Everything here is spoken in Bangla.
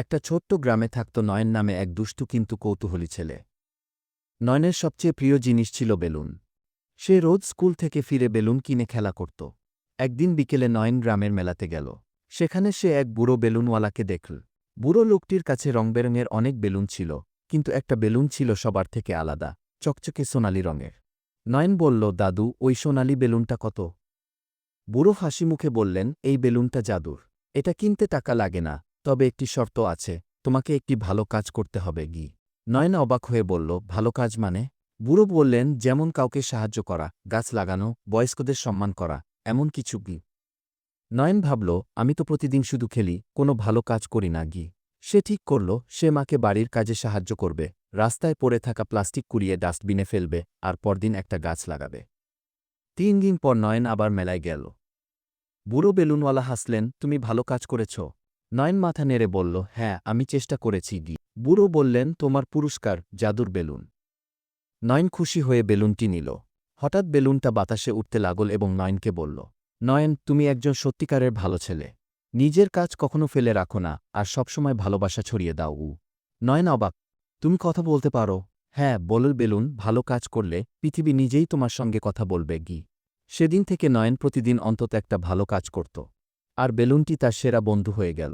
একটা ছোট্ট গ্রামে থাকত নয়ন নামে এক দুষ্টু কিন্তু কৌতূহলী ছেলে। নয়নের সবচেয়ে প্রিয় জিনিস ছিল বেলুন। সে রোজ স্কুল থেকে ফিরে বেলুন কিনে খেলা করত। একদিন বিকেলে নয়ন গ্রামের মেলাতে গেল। সেখানে সে এক বুড়ো বেলুনওয়ালাকে দেখল। বুড়ো লোকটির কাছে রংবেরঙের অনেক বেলুন ছিল, কিন্তু একটা বেলুন ছিল সবার থেকে আলাদা, চকচকে সোনালি রঙের। নয়ন বলল, দাদু, ওই সোনালি বেলুনটা কত? বুড়ো হাসি মুখে বললেন, এই বেলুনটা জাদুর। এটা কিনতে টাকা লাগে না, তবে একটি শর্ত আছে, তোমাকে একটি ভালো কাজ করতে হবে গি। নয়ন অবাক হয়ে বলল, ভালো কাজ মানে? বুড়ো বললেন, যেমন কাউকে সাহায্য করা, গাছ লাগানো, বয়স্কদের সম্মান করা, এমন কিছু গি। নয়ন ভাবল, আমি তো প্রতিদিন শুধু খেলি, কোনো ভালো কাজ করি না গি। সে ঠিক করল, সে মাকে বাড়ির কাজে সাহায্য করবে, রাস্তায় পড়ে থাকা প্লাস্টিক কুড়িয়ে ডাস্টবিনে ফেলবে, আর পরদিন একটা গাছ লাগাবে। 3 দিন পর নয়ন আবার মেলায় গেল। বুড়ো বেলুনওয়ালা হাসলেন, তুমি ভালো কাজ করেছ? নয়ন মাথা নেড়ে বলল, হ্যাঁ, আমি চেষ্টা করেছি গি। বুড়ো বললেন, তোমার পুরস্কার, জাদুর বেলুন। নয়ন খুশি হয়ে বেলুনটি নিল। হঠাৎ বেলুনটা বাতাসে উঠতে লাগল এবং নয়নকে বলল, নয়ন, তুমি একজন সত্যিকারের ভালো ছেলে। নিজের কাজ কখনো ফেলে রাখো না, আর সবসময় ভালোবাসা ছড়িয়ে দাও। নয়ন অবাক, তুমি কথা বলতে পারো? হ্যাঁ, বলল বেলুন, ভালো কাজ করলে পৃথিবী নিজেই তোমার সঙ্গে কথা বলবে গি। সেদিন থেকে নয়ন প্রতিদিন অন্তত একটা ভালো কাজ করত। আর বেলুনটি তার সেরা বন্ধু হয়ে গেল।